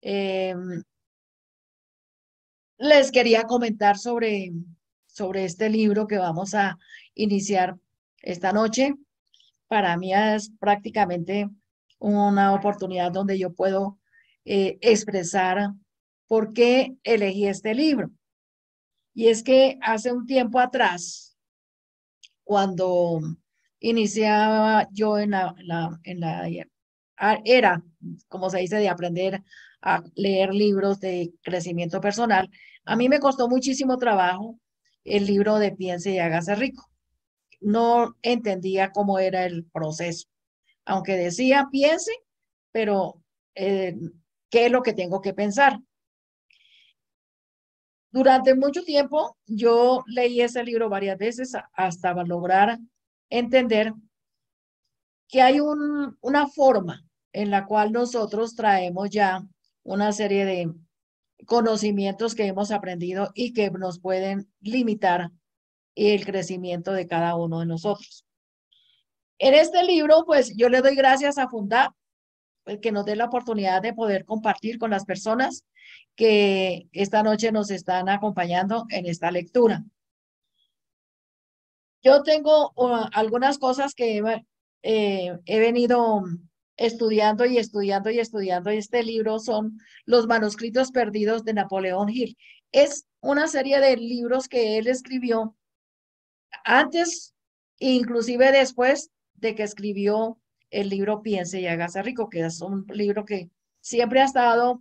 Em, Les quería comentar sobre este libro que vamos a iniciar esta noche. Para mí es prácticamente una oportunidad donde yo puedo expresar por qué elegí este libro. Y es que hace un tiempo atrás, cuando iniciaba yo en la era, como se dice, de aprender a leer libros de crecimiento personal, a mí me costó muchísimo trabajo el libro de Piense y hágase rico. No entendía cómo era el proceso, aunque decía piense, pero eh, ¿qué es lo que tengo que pensar? Durante mucho tiempo yo leí ese libro varias veces hasta lograr entender que hay una forma en la cual nosotros traemos ya una serie de conocimientos que hemos aprendido y que nos pueden limitar el crecimiento de cada uno de nosotros. En este libro, pues yo le doy gracias a Fundar, que nos dé la oportunidad de poder compartir con las personas que esta noche nos están acompañando en esta lectura. Yo tengo algunas cosas que he venido estudiando y estudiando y estudiando. Este libro son Los manuscritos perdidos de Napoleón Hill. Es una serie de libros que él escribió antes, inclusive después de que escribió el libro Piense y hágase rico, que es un libro que siempre ha estado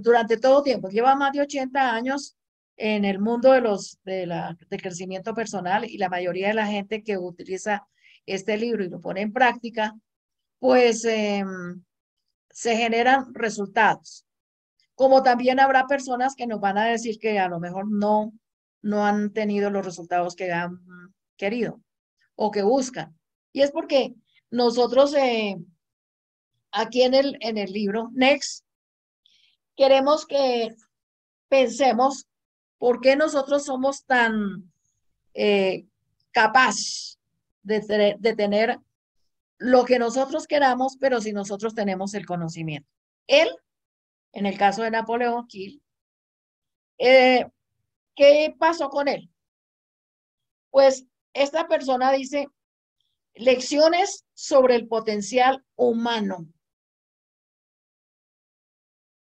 durante todo tiempo. Lleva más de 80 años en el mundo de crecimiento personal, y la mayoría de la gente que utiliza este libro y lo pone en práctica, pues se generan resultados. Como también habrá personas que nos van a decir que a lo mejor no han tenido los resultados que han querido o que buscan. Y es porque nosotros aquí en el libro Next queremos que pensemos por qué nosotros somos tan eh, capaces de tener lo que nosotros queramos, pero si nosotros tenemos el conocimiento. Él, en el caso de Napoleón Hill, eh, ¿qué pasó con él? Pues esta persona dice lecciones sobre el potencial humano.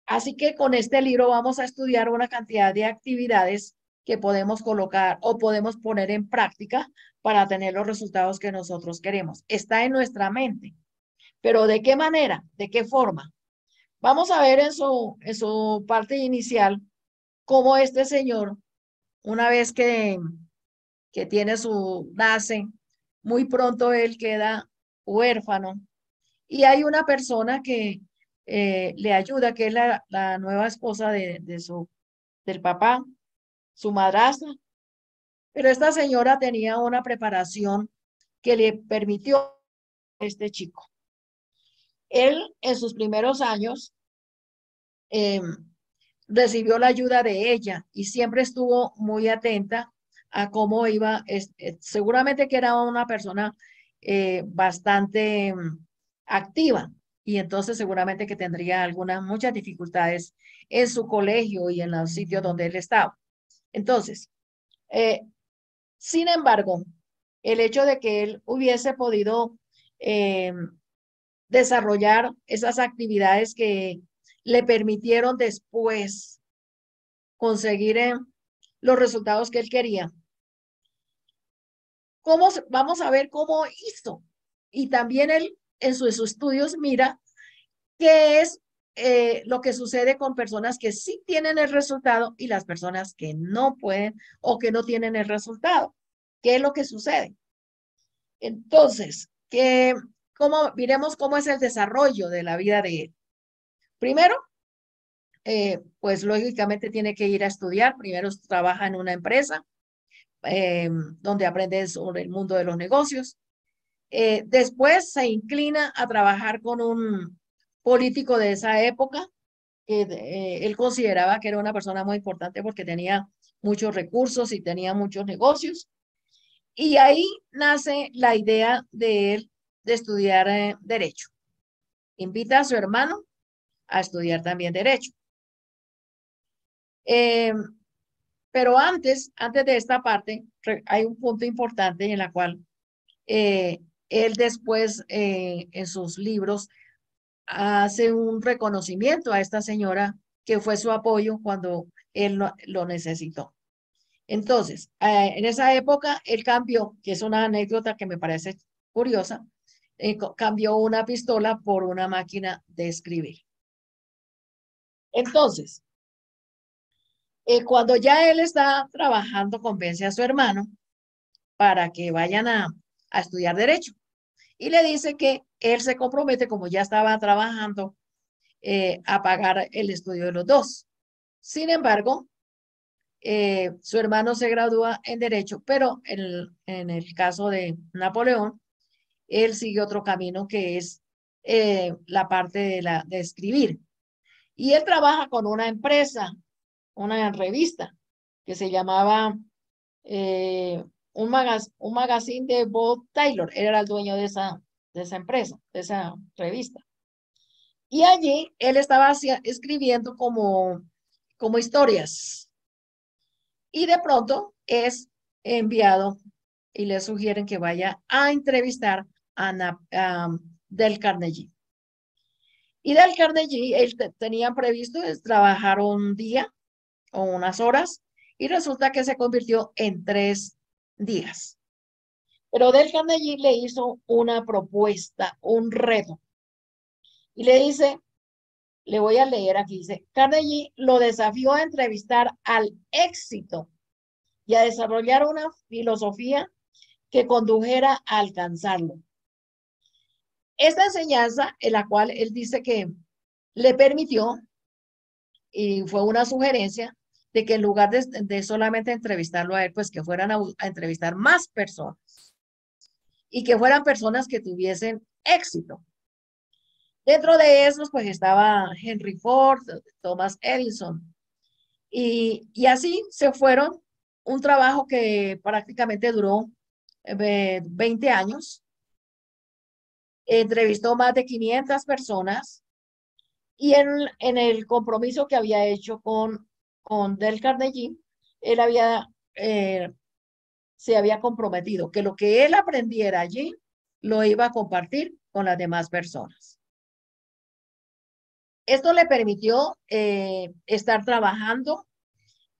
Así que con este libro vamos a estudiar una cantidad de actividades que podemos colocar o podemos poner en práctica para tener los resultados que nosotros queremos. Está en nuestra mente, pero ¿de qué manera? ¿De qué forma? Vamos a ver en su parte inicial cómo este señor, una vez que tiene nace, muy pronto él queda huérfano y hay una persona que le ayuda, que es la nueva esposa del papá, su madrastra, pero esta señora tenía una preparación que le permitió a este chico. Él en sus primeros años eh, recibió la ayuda de ella y siempre estuvo muy atenta a cómo iba, seguramente que era una persona bastante activa, y entonces seguramente que tendría muchas dificultades en su colegio y en los sitios donde él estaba. Entonces, eh, sin embargo, el hecho de que él hubiese podido eh, desarrollar esas actividades que le permitieron después conseguir los resultados que él quería. Vamos a ver cómo hizo. Y también él en sus estudios mira qué es lo que sucede con personas que sí tienen el resultado y las personas que no pueden o que no tienen el resultado. ¿Qué es lo que sucede? Entonces, miremos cómo es el desarrollo de la vida de él. Primero, pues lógicamente tiene que ir a estudiar. Primero trabaja en una empresa donde aprende sobre el mundo de los negocios. Después se inclina a trabajar con un político de esa época que él consideraba que era una persona muy importante porque tenía muchos recursos y tenía muchos negocios. Y ahí nace la idea de él de estudiar derecho. invita a su hermano a estudiar también derecho. Eh, pero antes de esta parte, hay un punto importante en la cual eh, él después en sus libros hace un reconocimiento a esta señora que fue su apoyo cuando él lo necesitó. Entonces, en esa época, él cambió, que es una anécdota que me parece curiosa, cambió una pistola por una máquina de escribir. Entonces, cuando ya él está trabajando, convence a su hermano para que vayan a estudiar derecho y le dice que él se compromete, como ya estaba trabajando, a pagar el estudio de los dos. Sin embargo, su hermano se gradúa en derecho, pero en el caso de Napoleón, él sigue otro camino que es la parte de escribir. Y él trabaja con una empresa, una revista, que se llamaba un magazine de Bob Taylor. Él era el dueño de esa empresa, de esa revista. Y allí él estaba escribiendo como historias. Y de pronto es enviado y le sugieren que vaya a entrevistar a Del Carnegie. Y Del Carnegie, él tenían previsto trabajar un día o unas horas y resulta que se convirtió en 3 días. Pero Del Carnegie le hizo una propuesta, un reto. Y le dice, le voy a leer aquí, dice, Carnegie lo desafió a entrevistar al éxito y a desarrollar una filosofía que condujera a alcanzarlo. Esta enseñanza, en la cual él dice que le permitió, y fue una sugerencia, de que en lugar de solamente entrevistarlo a él, pues que fueran a entrevistar más personas y que fueran personas que tuviesen éxito. Dentro de esos, pues estaba Henry Ford, Thomas Edison, y así se fueron, un trabajo que prácticamente duró 20 años, entrevistó más de 500 personas y en el compromiso que había hecho con Del Carnegie, él se había comprometido que lo que él aprendiera allí lo iba a compartir con las demás personas. Esto le permitió estar trabajando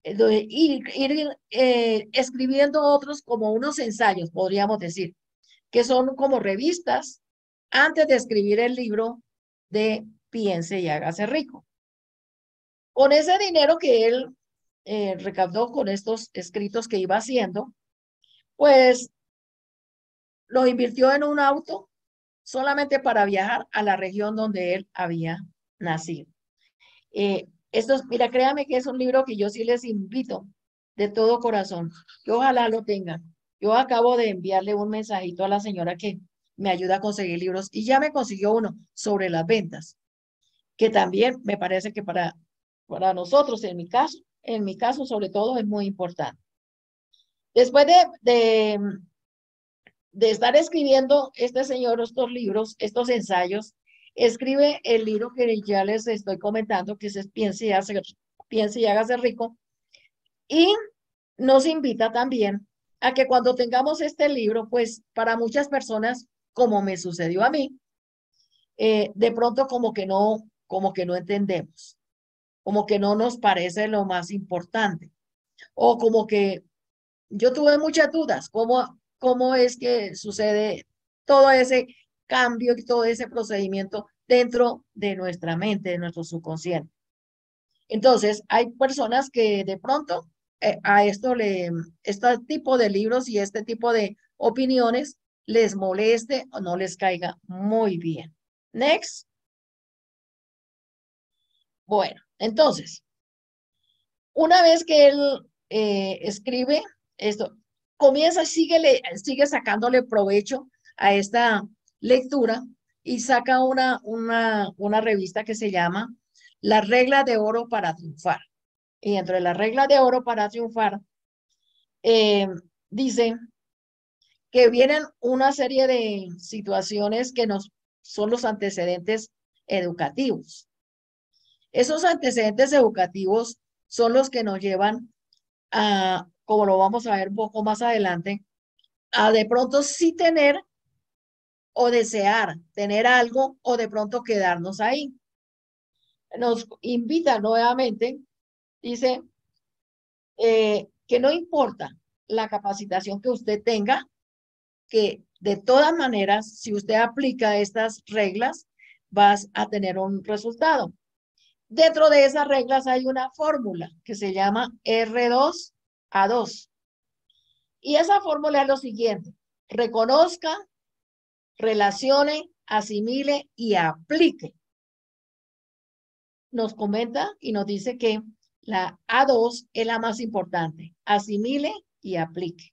y ir escribiendo otros como unos ensayos, podríamos decir, que son como revistas antes de escribir el libro de Piense y hágase rico. Con ese dinero que él recaudó con estos escritos que iba haciendo, pues lo invirtió en un auto solamente para viajar a la región donde él había nacido. Mira, créame que es un libro que yo sí les invito de todo corazón, que ojalá lo tengan. Yo acabo de enviarle un mensajito a la señora que me ayuda a conseguir libros y ya me consiguió uno sobre las ventas, que también me parece que para nosotros, en mi caso sobre todo, es muy importante. Después de estar escribiendo este señor estos libros, estos ensayos, escribe el libro que ya les estoy comentando, que es Piense y hágase rico, y nos invita también a que cuando tengamos este libro, pues para muchas personas, como me sucedió a mí, de pronto como que no entendemos, como que no nos parece lo más importante, o como que yo tuve muchas dudas, cómo es que sucede todo ese cambio y todo ese procedimiento dentro de nuestra mente, de nuestro subconsciente. Entonces, hay personas que de pronto a este tipo de libros y este tipo de opiniones les moleste o no les caiga muy bien. Next. Bueno, entonces, una vez que él escribe esto, sigue sacándole provecho a esta lectura y saca una revista que se llama La Regla de Oro para Triunfar. Y entre las reglas de oro para triunfar, eh, dice que vienen una serie de situaciones que nos son los antecedentes educativos. Esos antecedentes educativos son los que nos llevan a, como lo vamos a ver un poco más adelante, a de pronto sí tener o desear tener algo o de pronto quedarnos ahí. Nos invita nuevamente, dice, que no importa la capacitación que usted tenga, que de todas maneras, si usted aplica estas reglas, vas a tener un resultado. Dentro de esas reglas hay una fórmula que se llama R2A2. Y esa fórmula es lo siguiente: reconozca, relacione, asimile y aplique. Nos comenta y nos dice que la A2 es la más importante. Asimile y aplique.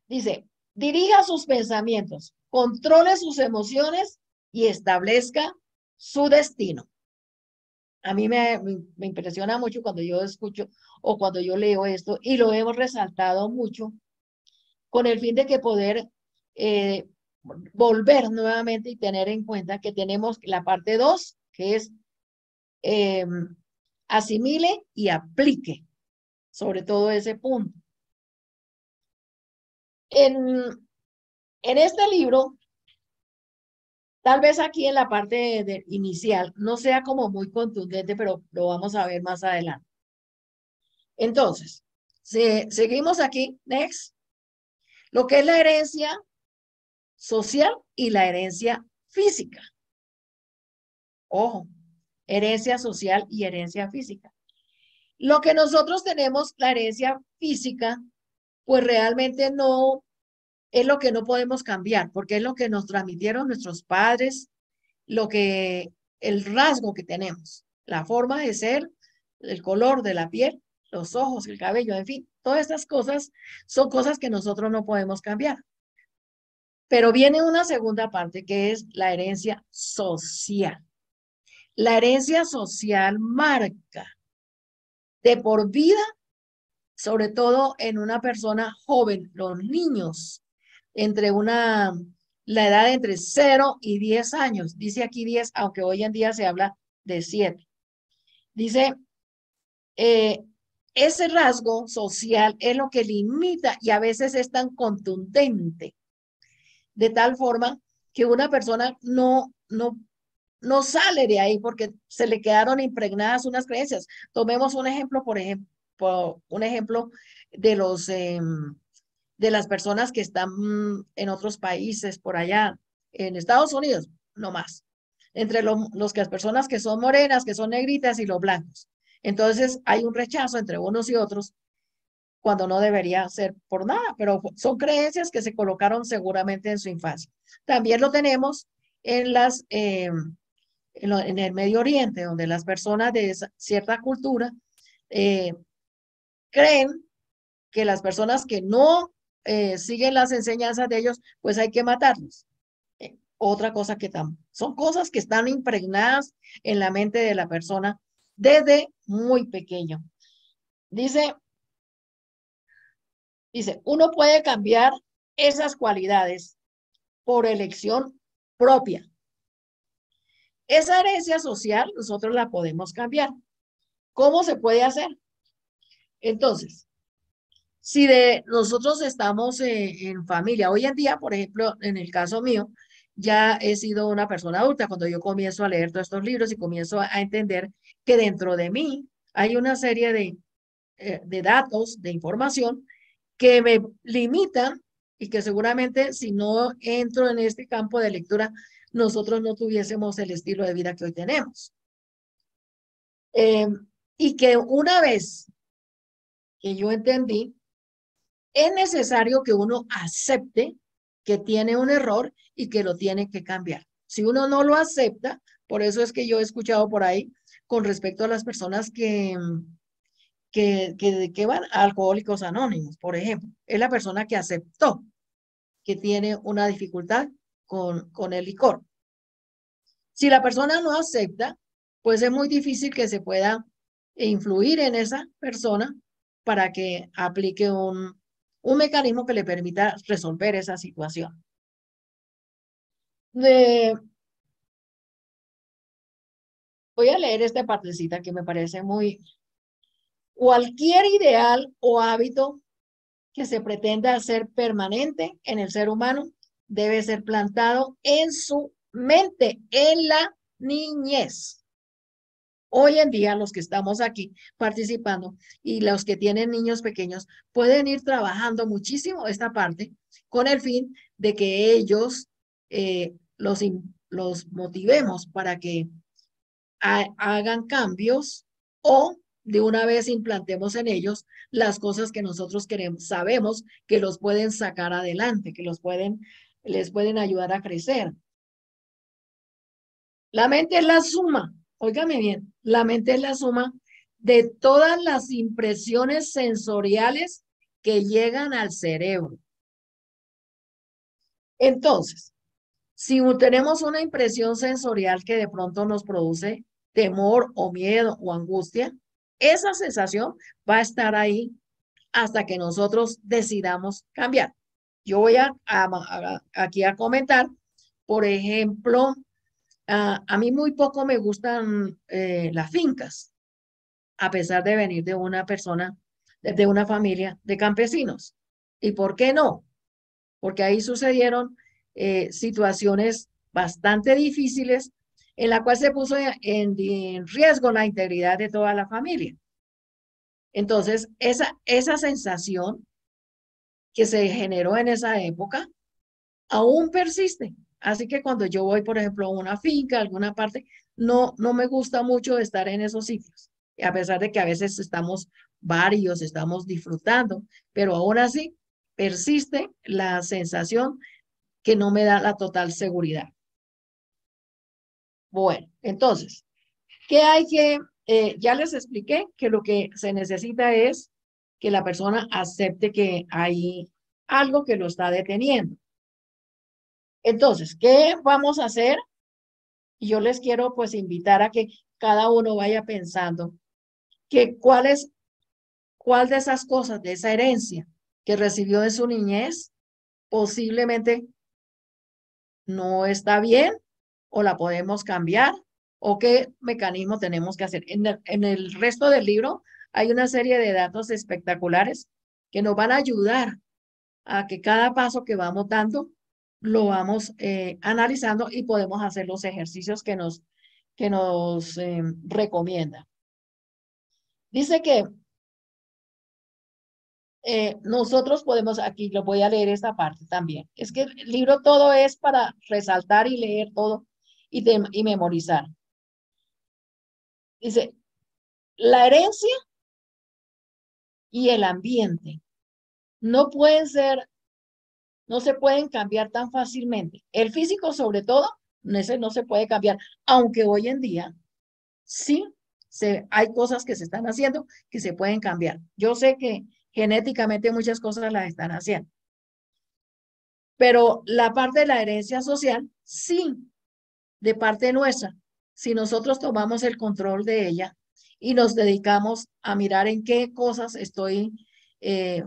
Dice, dirija sus pensamientos, controle sus emociones y establezca su destino. A mí me impresiona mucho cuando yo escucho o cuando yo leo esto, y lo hemos resaltado mucho con el fin de que poder eh, volver nuevamente y tener en cuenta que tenemos la parte 2, que es eh, asimile y aplique, sobre todo ese punto. En este libro, tal vez aquí en la parte inicial no sea como muy contundente, pero lo vamos a ver más adelante. Entonces, seguimos aquí, next, lo que es la herencia social y la herencia física. Ojo, herencia social y herencia física. Lo que nosotros tenemos, la herencia física, pues realmente no es lo que no podemos cambiar, porque es lo que nos transmitieron nuestros padres, el rasgo que tenemos, la forma de ser, el color de la piel, los ojos, el cabello, en fin, todas estas cosas son cosas que nosotros no podemos cambiar. Pero viene una segunda parte que es la herencia social. La herencia social marca de por vida, sobre todo en una persona joven, los niños, la edad de entre 0 y 10 años. Dice aquí 10, aunque hoy en día se habla de 7. Dice, ese rasgo social es lo que limita y a veces es tan contundente, de tal forma que una persona no sale de ahí porque se le quedaron impregnadas unas creencias. Tomemos un ejemplo, un ejemplo de de las personas que están en otros países, por allá, en Estados Unidos, no más. Entre las personas que son morenas, que son negritas y los blancos. Entonces hay un rechazo entre unos y otros cuando no debería ser por nada, pero son creencias que se colocaron seguramente en su infancia. También lo tenemos en en el Medio Oriente, donde las personas de cierta cultura eh, creen que las personas que no siguen las enseñanzas de ellos, pues hay que matarlos. Otra cosa que son cosas que están impregnadas en la mente de la persona desde muy pequeño. Dice, uno puede cambiar esas cualidades por elección propia. Esa herencia social nosotros la podemos cambiar. ¿Cómo se puede hacer? Entonces, si nosotros estamos en familia, hoy en día, por ejemplo, en el caso mío, ya he sido una persona adulta cuando yo comienzo a leer todos estos libros y comienzo a entender que dentro de mí hay una serie de datos, de información que me limitan y que seguramente si no entro en este campo de lectura, nosotros no tuviésemos el estilo de vida que hoy tenemos. Y que una vez que yo entendí, es necesario que uno acepte que tiene un error y que lo tiene que cambiar. Si uno no lo acepta, por eso es que yo he escuchado por ahí con respecto a las personas que van a Alcohólicos Anónimos, por ejemplo, es la persona que aceptó que tiene una dificultad con el licor. Si la persona no acepta, pues es muy difícil que se pueda influir en esa persona para que aplique un mecanismo que le permita resolver esa situación. De- Voy a leer esta partecita que me parece muy... Cualquier ideal o hábito que se pretenda hacer permanente en el ser humano debe ser plantado en su mente, en la niñez. Hoy en día, los que estamos aquí participando y los que tienen niños pequeños pueden ir trabajando muchísimo esta parte con el fin de que ellos los motivemos para que hagan cambios o de una vez implantemos en ellos las cosas que nosotros queremos. Sabemos que los pueden sacar adelante, que les pueden ayudar a crecer. La mente es la suma, óigame bien, la mente es la suma de todas las impresiones sensoriales que llegan al cerebro. Entonces, si tenemos una impresión sensorial que de pronto nos produce temor o miedo o angustia, esa sensación va a estar ahí hasta que nosotros decidamos cambiar. Yo voy aquí a comentar, por ejemplo, a mí muy poco me gustan las fincas, a pesar de venir de una persona, de una familia de campesinos. ¿Y por qué no? Porque ahí sucedieron situaciones bastante difíciles en la cual se puso en riesgo la integridad de toda la familia. Entonces, esa sensación que se generó en esa época aún persiste. Así que cuando yo voy, por ejemplo, a una finca, a alguna parte, no me gusta mucho estar en esos sitios. Y a pesar de que a veces estamos varios, estamos disfrutando, pero aún así persiste la sensación que no me da la total seguridad. Bueno, entonces, ¿qué hay que, ya les expliqué que lo que se necesita es que la persona acepte que hay algo que lo está deteniendo. Entonces, ¿qué vamos a hacer? Y yo les quiero pues invitar a que cada uno vaya pensando que cuál de esas cosas, de esa herencia que recibió de su niñez, posiblemente no está bien o la podemos cambiar o qué mecanismo tenemos que hacer. En el resto del libro hay una serie de datos espectaculares que nos van a ayudar a que cada paso que vamos dando lo vamos analizando y podemos hacer los ejercicios que nos recomienda. Dice que nosotros podemos, aquí lo voy a leer esta parte también. Es que el libro todo es para resaltar y leer todo y memorizar. Dice, la herencia y el ambiente no pueden ser, no se pueden cambiar tan fácilmente. El físico, sobre todo, ese no se puede cambiar, aunque hoy en día sí hay cosas que se están haciendo que se pueden cambiar. Yo sé que genéticamente muchas cosas las están haciendo, pero la parte de la herencia social, sí, de parte nuestra, si nosotros tomamos el control de ella y nos dedicamos a mirar en qué cosas estoy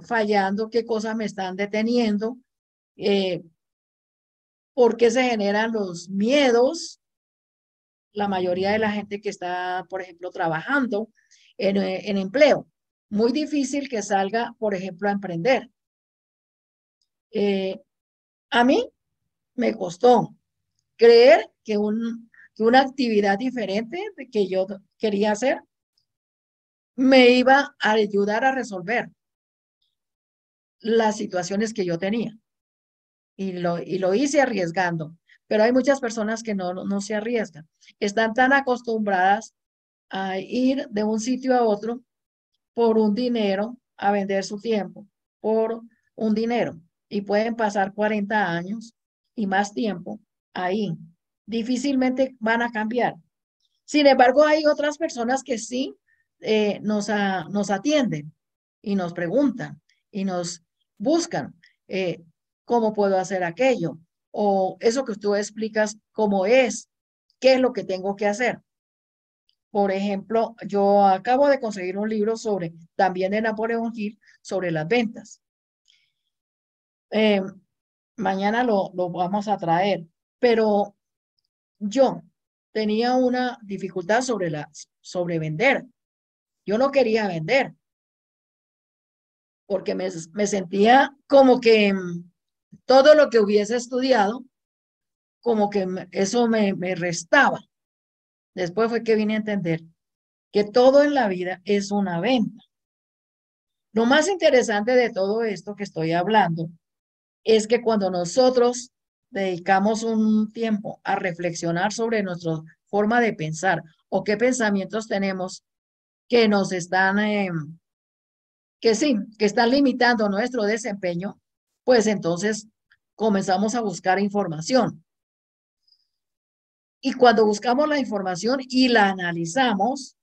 fallando, qué cosas me están deteniendo, eh, por qué se generan los miedos, la mayoría de la gente que está, por ejemplo, trabajando en empleo. Muy difícil que salga, por ejemplo, a emprender. Eh, a mí me costó creer que una actividad diferente de que yo quería hacer me iba a ayudar a resolver las situaciones que yo tenía. Y lo hice arriesgando. Pero hay muchas personas que no se arriesgan. Están tan acostumbradas a ir de un sitio a otro por un dinero, a vender su tiempo por un dinero. Y pueden pasar 40 años y más tiempo ahí. Difícilmente van a cambiar. Sin embargo, hay otras personas que sí nos atienden y nos preguntan y nos buscan cómo puedo hacer aquello o eso que tú explicas cómo es, qué es lo que tengo que hacer. Por ejemplo, yo acabo de conseguir un libro también de Napoleón Hill, sobre las ventas. Eh, Mañana lo vamos a traer. pero yo tenía una dificultad sobre vender. Yo no quería vender porque me sentía como que todo lo que hubiese estudiado, como que eso me restaba. Después fue que vine a entender que todo en la vida es una venta. Lo más interesante de todo esto que estoy hablando es que cuando nosotros dedicamos un tiempo a reflexionar sobre nuestra forma de pensar o qué pensamientos tenemos que nos están, que sí, que están limitando nuestro desempeño, pues entonces comenzamos a buscar información. Y cuando buscamos la información y la analizamos,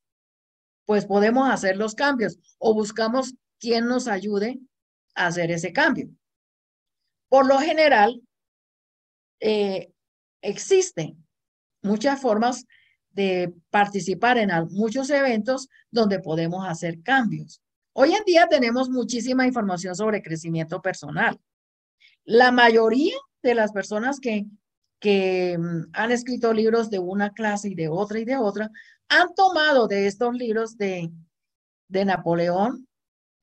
pues podemos hacer los cambios o buscamos quien nos ayude a hacer ese cambio. Por lo general, eh, existen muchas formas de participar en muchos eventos donde podemos hacer cambios. Hoy en día tenemos muchísima información sobre crecimiento personal. La mayoría de las personas que han escrito libros de una clase y de otra, han tomado de estos libros de Napoleón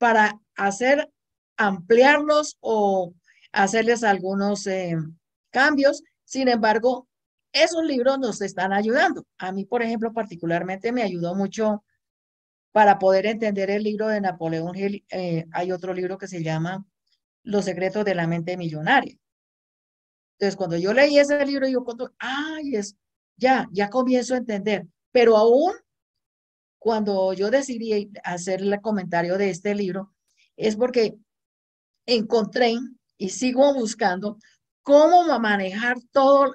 para hacer, ampliarlos o hacerles algunos cambios. Sin embargo, esos libros nos están ayudando. A mí, por ejemplo, particularmente me ayudó mucho para poder entender el libro de Napoleón Hill. Hay otro libro que se llama Los secretos de la mente millonaria. Entonces, cuando yo leí ese libro, yo cuando, ay, ya comienzo a entender. Pero aún cuando yo decidí hacer el comentario de este libro, es porque encontré y sigo buscando cómo manejar todo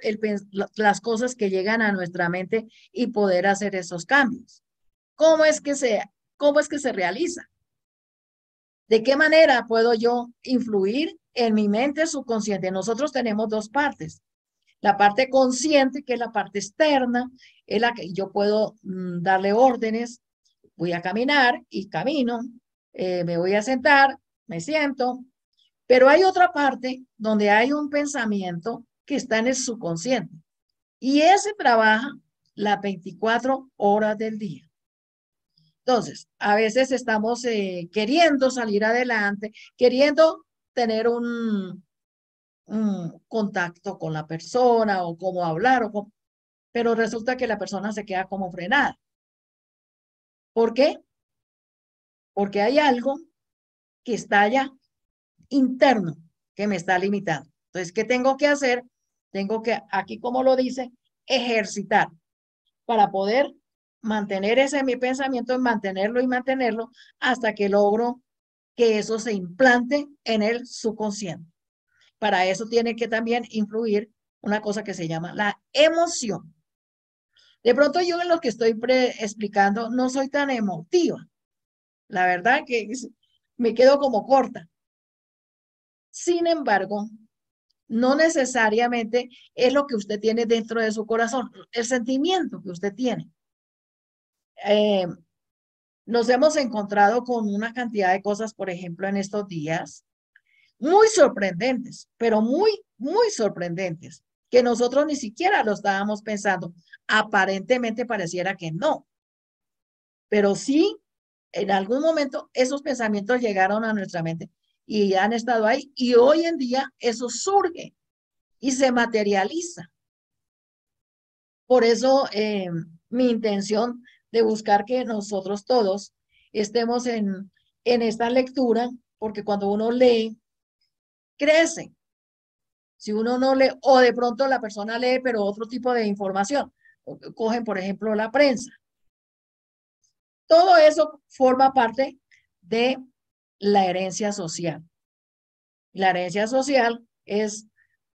las cosas que llegan a nuestra mente y poder hacer esos cambios. ¿Cómo es que cómo es que se realiza? ¿De qué manera puedo yo influir en mi mente subconsciente? Nosotros tenemos dos partes. La parte consciente, que es la parte externa, es la que yo puedo darle órdenes. Voy a caminar y camino, me voy a sentar, me siento, pero hay otra parte donde hay un pensamiento que está en el subconsciente y ese trabaja las 24 horas del día. Entonces, a veces estamos queriendo salir adelante, queriendo tener un contacto con la persona o cómo hablar, pero resulta que la persona se queda como frenada. ¿Por qué? Porque hay algo que está allá interno que me está limitando. Entonces, ¿qué tengo que hacer? Tengo que, aquí como lo dice, ejercitar para poder mantener ese mi pensamiento, mantenerlo y mantenerlo hasta que logro que eso se implante en el subconsciente. Para eso tiene que también influir una cosa que se llama la emoción. De pronto yo en lo que estoy explicando no soy tan emotiva. La verdad que me quedo como corta. Sin embargo, no necesariamente es lo que usted tiene dentro de su corazón, el sentimiento que usted tiene. Eh, nos hemos encontrado con una cantidad de cosas, por ejemplo, en estos días, muy sorprendentes, pero muy sorprendentes, que nosotros ni siquiera lo estábamos pensando. Aparentemente pareciera que no, pero sí, en algún momento esos pensamientos llegaron a nuestra mente y han estado ahí y hoy en día eso surge y se materializa. Por eso mi intención de buscar que nosotros todos estemos en esta lectura, porque cuando uno lee, crece. Si uno no lee, o de pronto la persona lee, pero otro tipo de información. Cogen, por ejemplo, la prensa. Todo eso forma parte de la herencia social. La herencia social es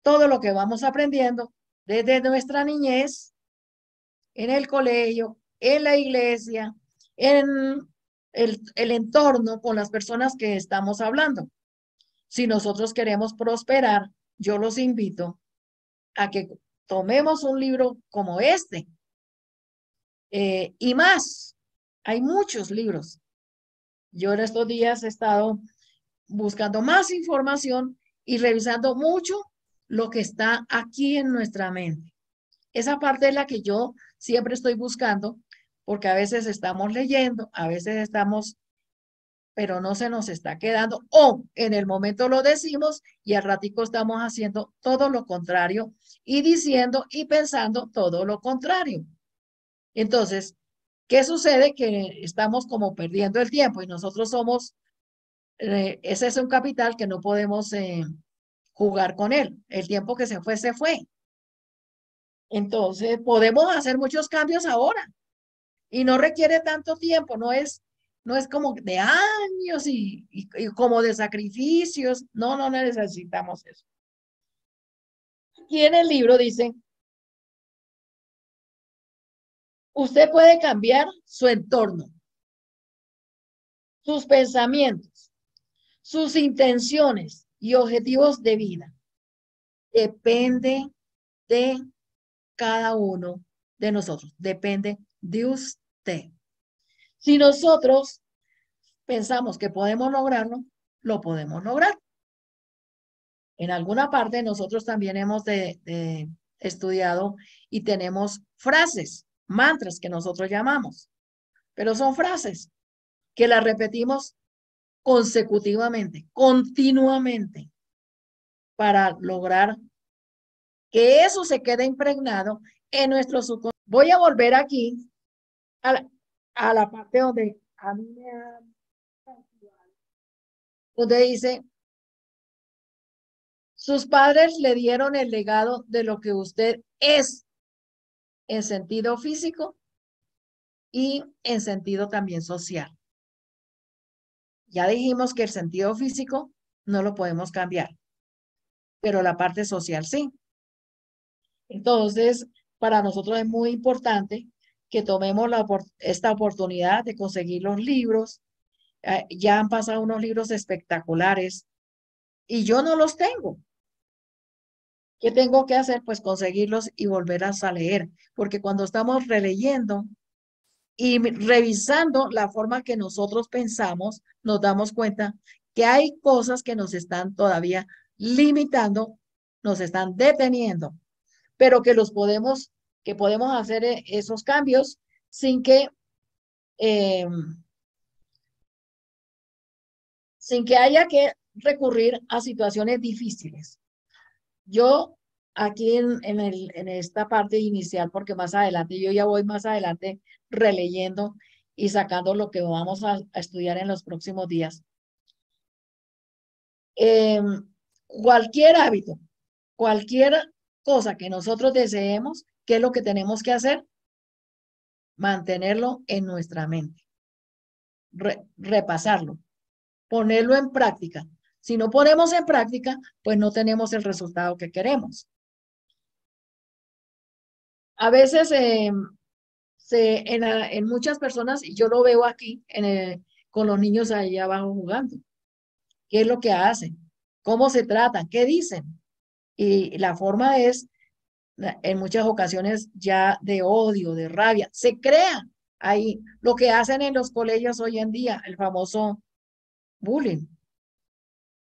todo lo que vamos aprendiendo desde nuestra niñez, en el colegio, en la iglesia, en el entorno con las personas que estamos hablando. Si nosotros queremos prosperar, yo los invito a que tomemos un libro como este y más. Hay muchos libros. Yo en estos días he estado buscando más información y revisando mucho lo que está aquí en nuestra mente. Esa parte es la que yo siempre estoy buscando, porque a veces estamos leyendo, a veces estamos, pero no se nos está quedando, o en el momento lo decimos y al ratico estamos haciendo todo lo contrario y diciendo y pensando todo lo contrario. Entonces, ¿qué sucede? Que estamos como perdiendo el tiempo y nosotros somos, ese es un capital que no podemos jugar con él. El tiempo que se fue, se fue. Entonces, podemos hacer muchos cambios ahora y no requiere tanto tiempo, no es como de años y como de sacrificios. No, no necesitamos eso. Aquí en el libro dice, usted puede cambiar su entorno, sus pensamientos, sus intenciones y objetivos de vida. Depende de cada uno de nosotros, depende de usted. Si nosotros pensamos que podemos lograrlo, lo podemos lograr. En alguna parte nosotros también hemos de estudiado y tenemos frases, mantras que nosotros llamamos, pero son frases que las repetimos consecutivamente, continuamente, para lograr que eso se quede impregnado en nuestro subconsciente. Voy a volver aquí a la parte donde a mí me da, donde dice, sus padres le dieron el legado de lo que usted es en sentido físico y en sentido también social. Ya dijimos que el sentido físico no lo podemos cambiar, pero la parte social sí. Entonces, para nosotros es muy importante que tomemos esta oportunidad de conseguir los libros. Ya han pasado unos libros espectaculares y yo no los tengo. ¿Qué tengo que hacer? Pues conseguirlos y volverlas a leer, porque cuando estamos releyendo y revisando la forma que nosotros pensamos, nos damos cuenta que hay cosas que nos están todavía limitando, nos están deteniendo, pero que podemos hacer esos cambios sin que, eh, sin que haya que recurrir a situaciones difíciles. Yo aquí en esta parte inicial, porque más adelante, yo ya voy más adelante releyendo y sacando lo que vamos a estudiar en los próximos días. Eh, Cualquier hábito, cualquier cosa que nosotros deseemos, ¿qué es lo que tenemos que hacer? Mantenerlo en nuestra mente, repasarlo, ponerlo en práctica. Si no ponemos en práctica, pues no tenemos el resultado que queremos. A veces en muchas personas, y yo lo veo aquí con los niños allá abajo jugando, ¿qué es lo que hacen? ¿Cómo se tratan? ¿Qué dicen? Y la forma es, en muchas ocasiones, ya de odio, de rabia. Se crea ahí lo que hacen en los colegios hoy en día, el famoso bullying.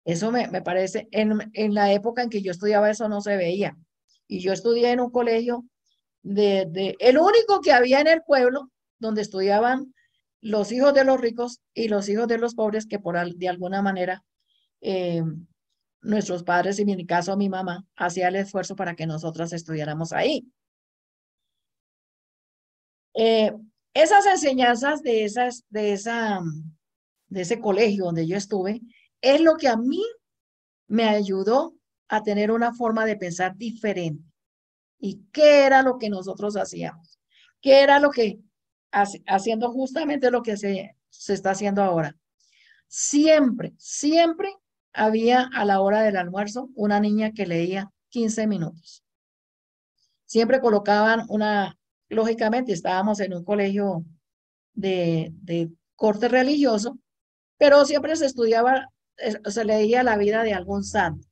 Eso me parece, en la época en que yo estudiaba eso no se veía. Y yo estudié en un colegio el único que había en el pueblo donde estudiaban los hijos de los ricos y los hijos de los pobres que de alguna manera eh, nuestros padres, y en mi caso mi mamá, hacía el esfuerzo para que nosotras estudiáramos ahí. Eh, Esas enseñanzas de ese colegio donde yo estuve es lo que a mí me ayudó a tener una forma de pensar diferente. ¿Y qué era lo que nosotros hacíamos? ¿Qué era lo que, haciendo justamente lo que se está haciendo ahora? Siempre, siempre había a la hora del almuerzo una niña que leía 15 minutos. Siempre colocaban lógicamente estábamos en un colegio de corte religioso, pero siempre se estudiaba, se leía la vida de algún santo.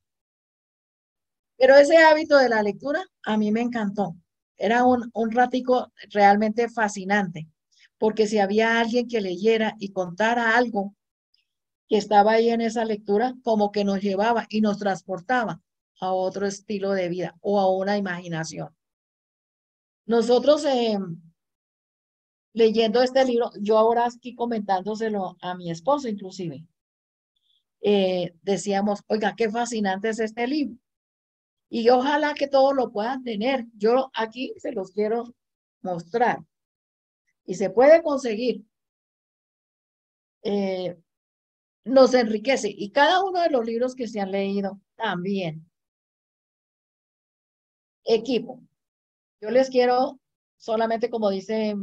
Pero ese hábito de la lectura a mí me encantó. Era un ratico realmente fascinante, porque si había alguien que leyera y contara algo que estaba ahí en esa lectura, como que nos llevaba y nos transportaba a otro estilo de vida o a una imaginación. Nosotros leyendo este libro, yo ahora aquí comentándoselo a mi esposo inclusive, decíamos, oiga, qué fascinante es este libro. Y ojalá que todos lo puedan tener. Yo aquí se los quiero mostrar. Y se puede conseguir. Eh, nos enriquece. Y cada uno de los libros que se han leído también. Equipo. Yo les quiero solamente, como dice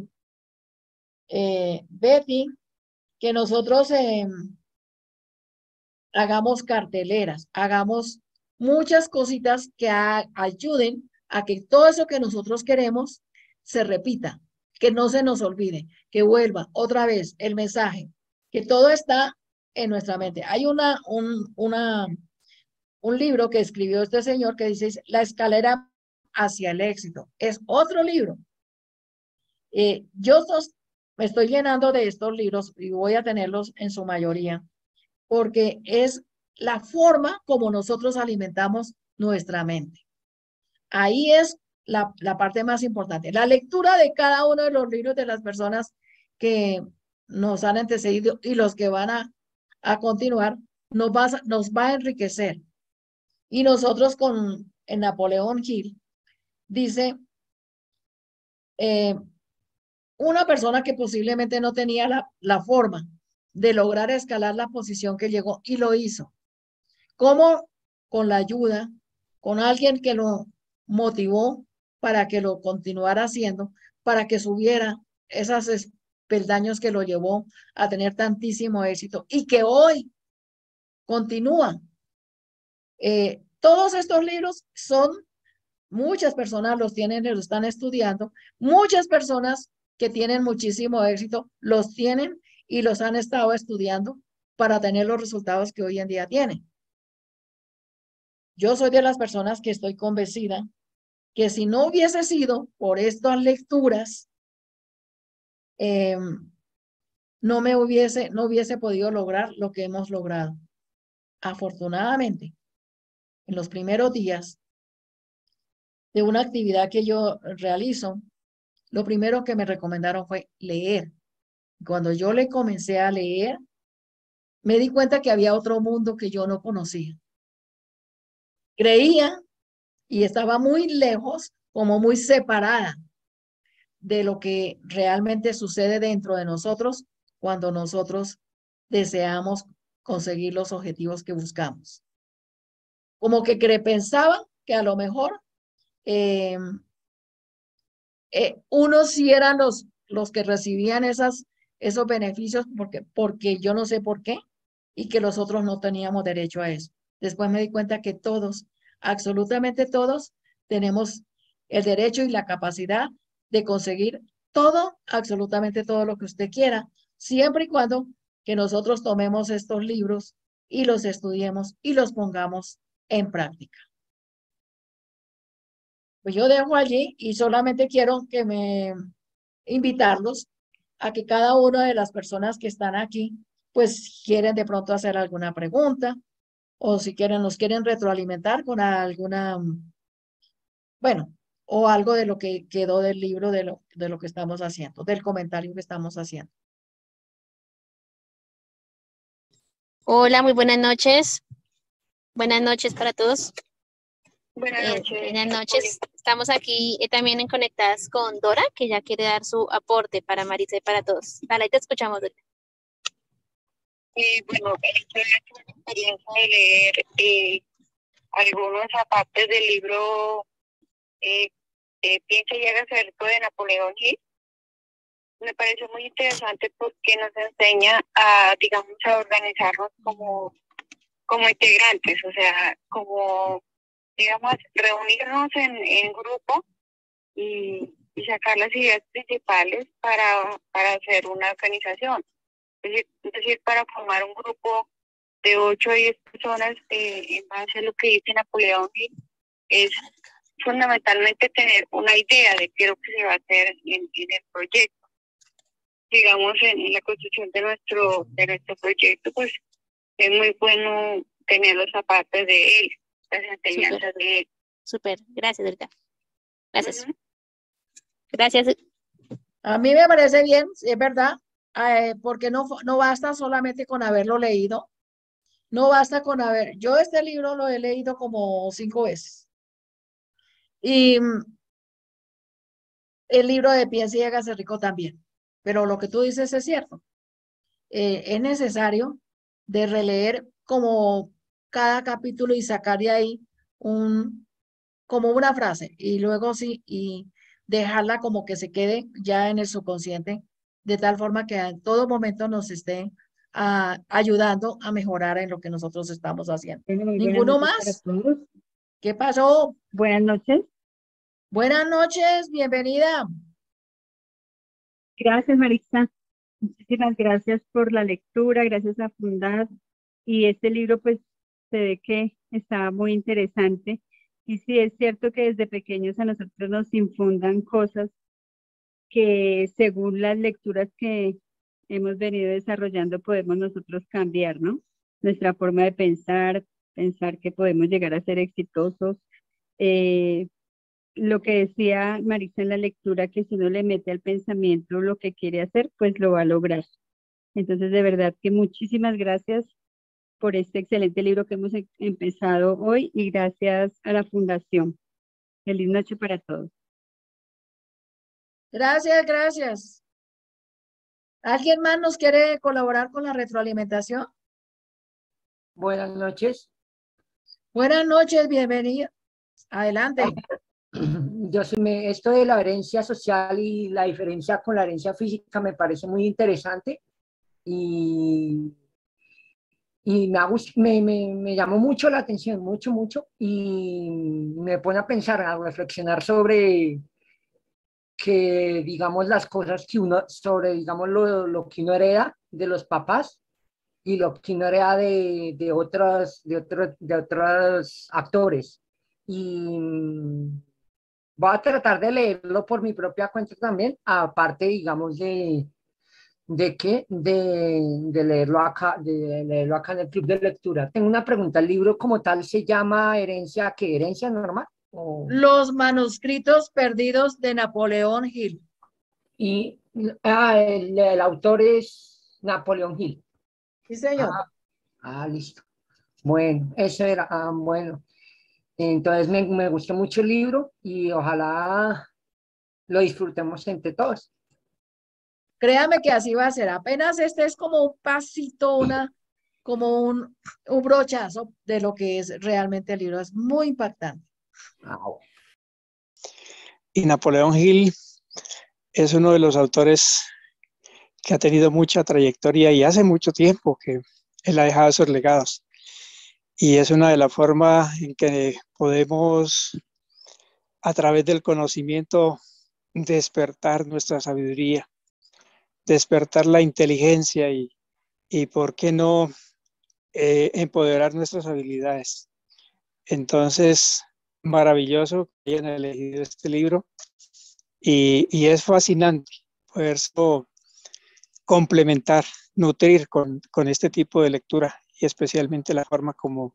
Betty, que nosotros hagamos carteleras, hagamos muchas cositas que ayuden a que todo eso que nosotros queremos se repita, que no se nos olvide, que vuelva otra vez el mensaje, que todo está en nuestra mente. Hay un libro que escribió este señor que dice La escalera hacia el éxito. Es otro libro. Me estoy llenando de estos libros y voy a tenerlos en su mayoría porque es la forma como nosotros alimentamos nuestra mente. Ahí es la parte más importante. La lectura de cada uno de los libros de las personas que nos han antecedido y los que van a continuar, nos va a enriquecer. Y nosotros en Napoleón Hill dice, una persona que posiblemente no tenía la forma de lograr escalar la posición que llegó y lo hizo. ¿Cómo? Con la ayuda, con alguien que lo motivó para que lo continuara haciendo, para que subiera esos peldaños que lo llevó a tener tantísimo éxito y que hoy continúa. Todos estos libros muchas personas los tienen y los están estudiando, muchas personas que tienen muchísimo éxito los tienen y los han estado estudiando para tener los resultados que hoy en día tienen. Yo soy de las personas que estoy convencida que si no hubiese sido por estas lecturas, no hubiese podido lograr lo que hemos logrado. Afortunadamente, en los primeros días de una actividad que yo realizo, lo primero que me recomendaron fue leer. Cuando yo le comencé a leer, me di cuenta que había otro mundo que yo no conocía. Creía y estaba muy lejos, como muy separada de lo que realmente sucede dentro de nosotros cuando nosotros deseamos conseguir los objetivos que buscamos. Como que pensaban que a lo mejor eh, unos sí eran los que recibían esos beneficios porque yo no sé por qué y que los otros no teníamos derecho a eso. Después me di cuenta que todos, absolutamente todos, tenemos el derecho y la capacidad de conseguir todo, absolutamente todo lo que usted quiera, siempre y cuando que nosotros tomemos estos libros y los estudiemos y los pongamos en práctica. Pues yo dejo allí y solamente quiero invitarlos a que cada una de las personas que están aquí, pues quieren de pronto hacer alguna pregunta o si nos quieren retroalimentar con alguna, bueno, o algo de lo que quedó del libro de lo que estamos haciendo, del comentario que estamos haciendo. Hola, muy buenas noches. Buenas noches para todos. Buenas noches. Estamos aquí también conectadas con Dora, que ya quiere dar su aporte para Marisa y para todos. Dale, te escuchamos, Dora. Bueno, tuve la experiencia de leer algunas partes del libro Piensa y hágase rico de Napoleón Hill. Me pareció muy interesante porque nos enseña a, digamos, a organizarnos como integrantes, o sea, como, digamos, reunirnos en grupo y sacar las ideas principales para hacer una organización. Es decir, para formar un grupo de 8 o 10 personas en base a lo que dice Napoleón Hill, es fundamentalmente tener una idea de qué es lo que se va a hacer en el proyecto. Digamos, en la construcción de nuestro proyecto, pues es muy bueno tener los zapatos de él, las enseñanzas de él. Súper, gracias, Dorita. Gracias. Ujú. Gracias. A mí me parece bien, sí, es verdad, porque no basta solamente con haberlo leído, no basta con yo este libro lo he leído como 5 veces y el libro de Piense y hágase rico también, pero lo que tú dices es cierto, es necesario de releer como cada capítulo y sacar de ahí como una frase y luego sí, y dejarla como que se quede ya en el subconsciente, de tal forma que en todo momento nos esté ayudando a mejorar en lo que nosotros estamos haciendo. Bueno, muy buenas ¿Ninguno noches para más? todos. ¿Qué pasó? Buenas noches. Buenas noches, bienvenida. Gracias, Marisa. Muchísimas gracias por la lectura, gracias a Fundad. Y este libro, pues, se ve que está muy interesante. Y sí, es cierto que desde pequeños a nosotros nos infundan cosas que según las lecturas que hemos venido desarrollando podemos nosotros cambiar, ¿no? Nuestra forma de pensar que podemos llegar a ser exitosos. Eh, lo que decía Marisa en la lectura, que si uno le mete al pensamiento lo que quiere hacer, pues lo va a lograr. Entonces, de verdad que muchísimas gracias por este excelente libro que hemos empezado hoy y gracias a la Fundación. Feliz noche para todos. Gracias, gracias. ¿Alguien más nos quiere colaborar con la retroalimentación? Buenas noches. Buenas noches, bienvenida. Adelante. Esto de la herencia social y la diferencia con la herencia física me parece muy interesante y, y me llamó mucho la atención, mucho, mucho, y me pone a pensar, a reflexionar sobre que, digamos, las cosas que uno, sobre, digamos, lo que uno hereda de los papás y lo que uno hereda de otros actores. Y voy a tratar de leerlo por mi propia cuenta también, aparte, digamos, de leerlo acá en el club de lectura. Tengo una pregunta, ¿el libro como tal se llama Herencia, qué? ¿Herencia normal? Los manuscritos perdidos de Napoleón Hill. Y el autor es Napoleón Hill. Sí, señor. Listo. Bueno, eso era, bueno. Entonces me gustó mucho el libro y ojalá lo disfrutemos entre todos. Créame que así va a ser. Apenas este es como un pasito, como un brochazo de lo que es realmente el libro. Es muy impactante. Bueno. Y Napoleón Hill es uno de los autores que ha tenido mucha trayectoria y hace mucho tiempo que él ha dejado esos legados. Y es una de las formas en que podemos, a través del conocimiento, despertar nuestra sabiduría, despertar la inteligencia y ¿por qué no empoderar nuestras habilidades? Entonces, maravilloso que hayan elegido este libro y es fascinante poder complementar, nutrir con este tipo de lectura y especialmente la forma como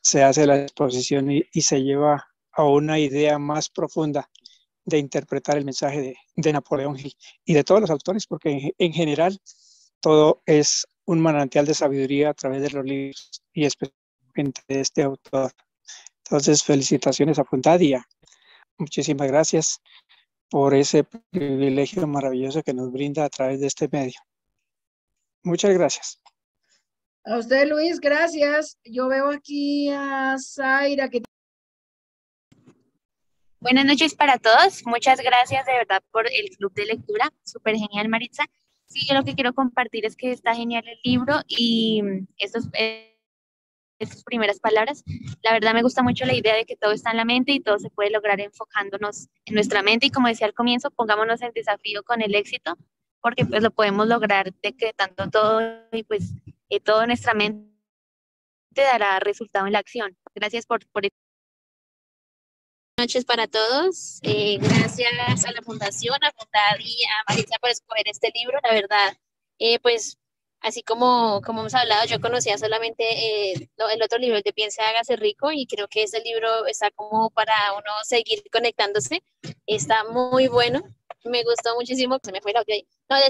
se hace la exposición y se lleva a una idea más profunda de interpretar el mensaje de Napoleón Hill y de todos los autores, porque en general todo es un manantial de sabiduría a través de los libros y especialmente de este autor. Entonces, felicitaciones a Fundadia. Muchísimas gracias por ese privilegio maravilloso que nos brinda a través de este medio. Muchas gracias. A usted, Luis, gracias. Yo veo aquí a Zaira que... Buenas noches para todos. Muchas gracias de verdad por el club de lectura. Súper genial, Maritza. Sí, yo lo que quiero compartir es que está genial el libro y estas primeras palabras. La verdad me gusta mucho la idea de que todo está en la mente y todo se puede lograr enfocándonos en nuestra mente. Y como decía al comienzo, pongámonos en desafío con el éxito, porque pues lo podemos lograr decretando todo y pues todo en nuestra mente dará resultado en la acción. Gracias por noches para todos. Gracias a la Fundación, a Fundad y a Marisa por escoger este libro. La verdad, pues Así como hemos hablado, yo conocía solamente el otro libro, el de Piense, hágase rico, y creo que ese libro está como para uno seguir conectándose. Está muy bueno, me gustó muchísimo. Se me fue el audio ahí. No, le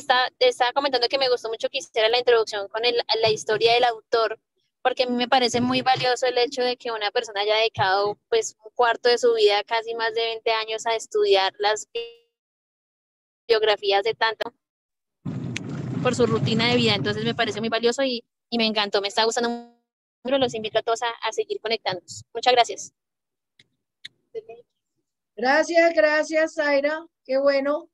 estaba comentando que me gustó mucho que hiciera la introducción con la historia del autor, porque a mí me parece muy valioso el hecho de que una persona haya dedicado pues un cuarto de su vida, casi más de 20 años, a estudiar las biografías de tanto por su rutina de vida. Entonces me parece muy valioso y me encantó, me está gustando mucho. Los invito a todos a seguir conectándonos. Muchas gracias. Gracias, Zaira. Qué bueno.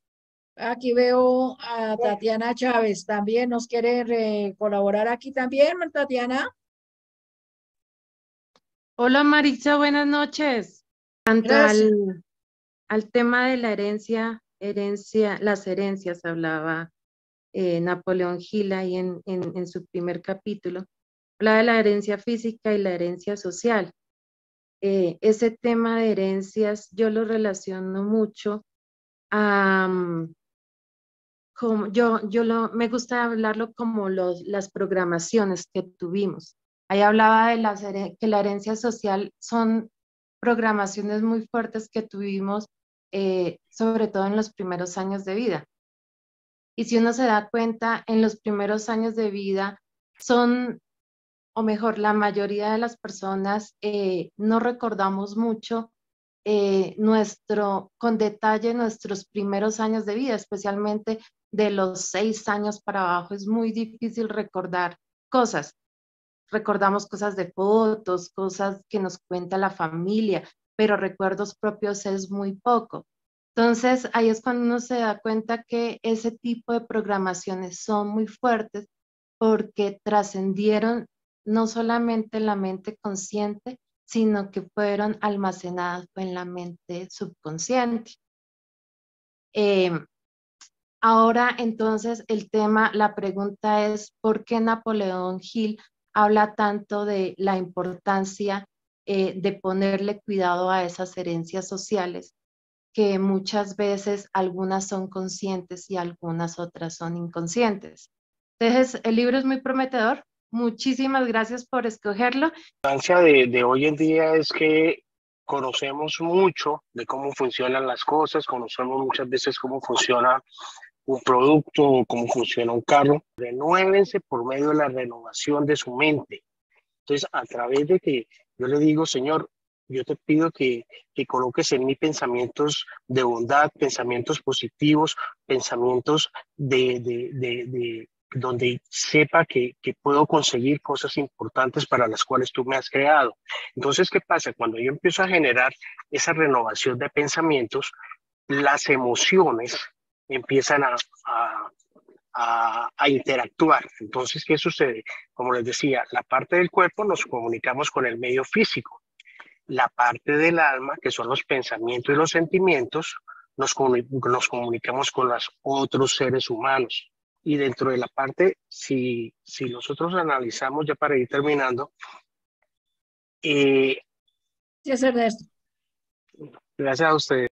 Aquí veo a Tatiana Chávez también. ¿Nos quiere colaborar aquí también, Tatiana? Hola Maritza, buenas noches. Tanto Gracias. al tema de la las herencias hablaba Napoleón Hill ahí en su primer capítulo. Hablaba de la herencia física y la herencia social. Ese tema de herencias yo lo relaciono mucho a, me gusta hablarlo como las programaciones que tuvimos. Ahí hablaba de que la herencia social son programaciones muy fuertes que tuvimos, sobre todo en los primeros años de vida. Y si uno se da cuenta, en los primeros años de vida o mejor, la mayoría de las personas no recordamos mucho con detalle nuestros primeros años de vida, especialmente de los 6 años para abajo. Es muy difícil recordar cosas. Recordamos cosas de fotos, cosas que nos cuenta la familia, pero recuerdos propios es muy poco. Entonces, ahí es cuando uno se da cuenta que ese tipo de programaciones son muy fuertes porque trascendieron no solamente la mente consciente, sino que fueron almacenadas en la mente subconsciente. Ahora, entonces, la pregunta es, ¿por qué Napoleón Hill habla tanto de la importancia de ponerle cuidado a esas herencias sociales, que muchas veces algunas son conscientes y algunas otras son inconscientes? Entonces, el libro es muy prometedor. Muchísimas gracias por escogerlo. La importancia de hoy en día es que conocemos mucho de cómo funcionan las cosas, conocemos muchas veces cómo funciona un producto o cómo funciona un carro. Renuévense por medio de la renovación de su mente. Entonces, a través de que yo le digo, Señor, yo te pido que coloques en mí pensamientos de bondad, pensamientos positivos, pensamientos donde sepa que puedo conseguir cosas importantes para las cuales tú me has creado. Entonces, ¿qué pasa? Cuando yo empiezo a generar esa renovación de pensamientos, las emociones empiezan a interactuar. Entonces, ¿qué sucede? Como les decía, la parte del cuerpo nos comunicamos con el medio físico. La parte del alma, que son los pensamientos y los sentimientos, nos comunicamos con los otros seres humanos. Y dentro de la parte, si nosotros analizamos, ya para ir terminando. Sí, es Ernesto. Gracias a ustedes.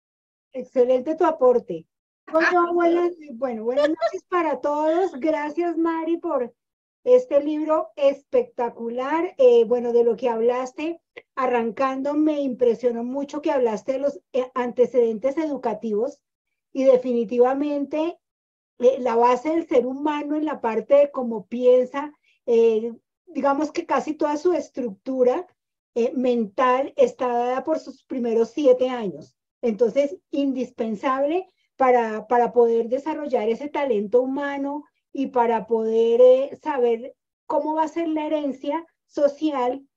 Excelente tu aporte. Buenas noches para todos. Gracias, Mari, por este libro espectacular. Bueno, de lo que hablaste, arrancando, me impresionó mucho que hablaste de los antecedentes educativos y definitivamente la base del ser humano en la parte de cómo piensa, digamos que casi toda su estructura mental está dada por sus primeros 7 años. Entonces, indispensable para poder desarrollar ese talento humano y para poder saber cómo va a ser la herencia social,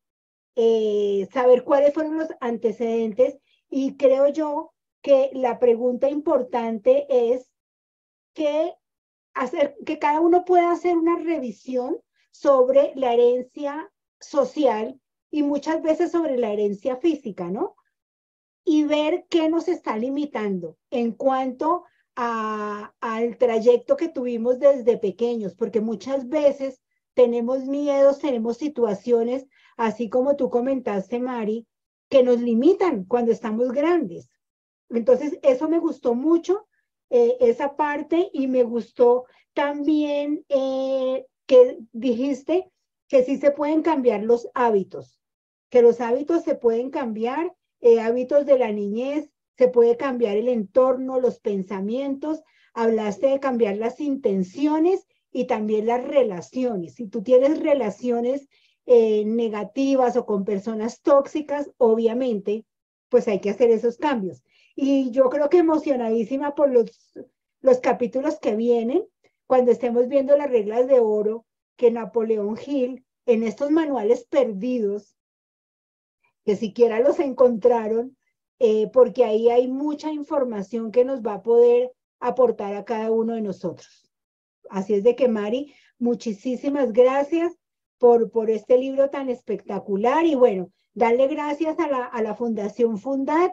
saber cuáles fueron los antecedentes. Y creo yo que la pregunta importante es que cada uno pueda hacer una revisión sobre la herencia social y muchas veces sobre la herencia física, ¿no? Y ver qué nos está limitando en cuanto al trayecto que tuvimos desde pequeños, porque muchas veces tenemos miedos, tenemos situaciones, así como tú comentaste, Mari, que nos limitan cuando estamos grandes. Entonces, eso me gustó mucho, esa parte, y me gustó también que dijiste que sí se pueden cambiar los hábitos, que los hábitos se pueden cambiar, hábitos de la niñez, se puede cambiar el entorno, los pensamientos, hablaste de cambiar las intenciones y también las relaciones. Si tú tienes relaciones negativas o con personas tóxicas, obviamente, pues hay que hacer esos cambios. Y yo creo que emocionadísima por los capítulos que vienen, cuando estemos viendo las reglas de oro que Napoleón Hill, en estos manuales perdidos, que siquiera los encontraron, porque ahí hay mucha información que nos va a poder aportar a cada uno de nosotros. Así es de que, Mari, muchísimas gracias por este libro tan espectacular y bueno, darle gracias a la Fundación Fundat,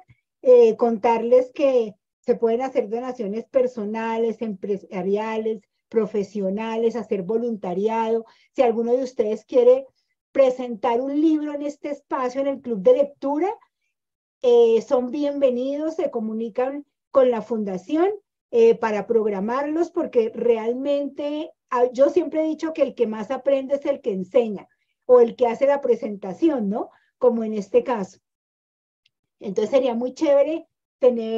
contarles que se pueden hacer donaciones personales, empresariales, profesionales, hacer voluntariado. Si alguno de ustedes quiere presentar un libro en este espacio, en el club de lectura, son bienvenidos, se comunican con la fundación para programarlos, porque realmente yo siempre he dicho que el que más aprende es el que enseña o el que hace la presentación, ¿no? Como en este caso. Entonces sería muy chévere tener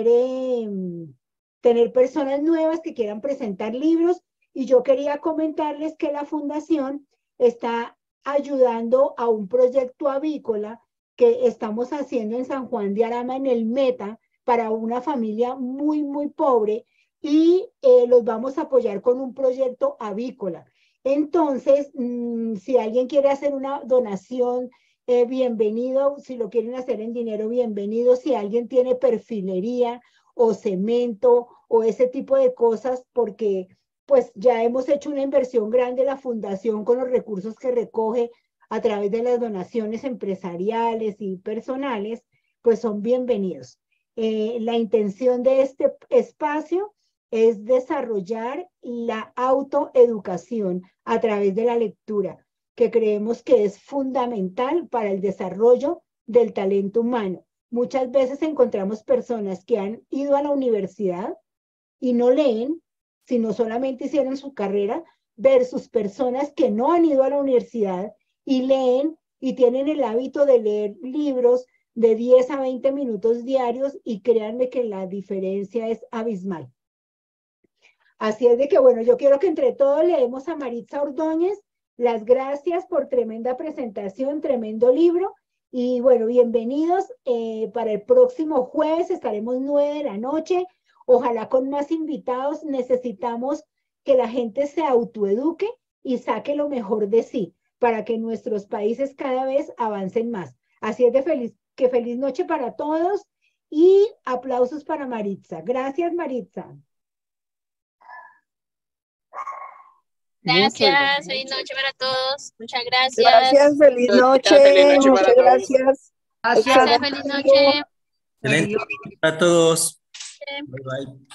personas nuevas que quieran presentar libros, y yo quería comentarles que la fundación está ayudando a un proyecto avícola que estamos haciendo en San Juan de Arama, en el Meta, para una familia muy, muy pobre, y los vamos a apoyar con un proyecto avícola. Entonces, si alguien quiere hacer una donación, bienvenido. Si lo quieren hacer en dinero, bienvenido. Si alguien tiene perfilería o cemento o ese tipo de cosas, porque pues ya hemos hecho una inversión grande la fundación con los recursos que recoge a través de las donaciones empresariales y personales, pues son bienvenidos. La intención de este espacio es desarrollar la autoeducación a través de la lectura, que creemos que es fundamental para el desarrollo del talento humano. Muchas veces encontramos personas que han ido a la universidad y no leen, sino solamente hicieron su carrera, versus personas que no han ido a la universidad y leen y tienen el hábito de leer libros de 10 a 20 minutos diarios, y créanme que la diferencia es abismal. Así es de que, bueno, yo quiero que entre todos le demos a Maritza Ordóñez las gracias por tremenda presentación, tremendo libro. Y bueno, bienvenidos. Para el próximo jueves estaremos 9 de la noche. Ojalá con más invitados. Necesitamos que la gente se autoeduque y saque lo mejor de sí, para que nuestros países cada vez avancen más. Así es de feliz noche para todos, y aplausos para Maritza. Gracias, Maritza. Gracias, feliz noche para todos. Muchas gracias. Gracias, feliz noche. Muchas gracias. Gracias, feliz noche. Excelente a todos. Bye, bye.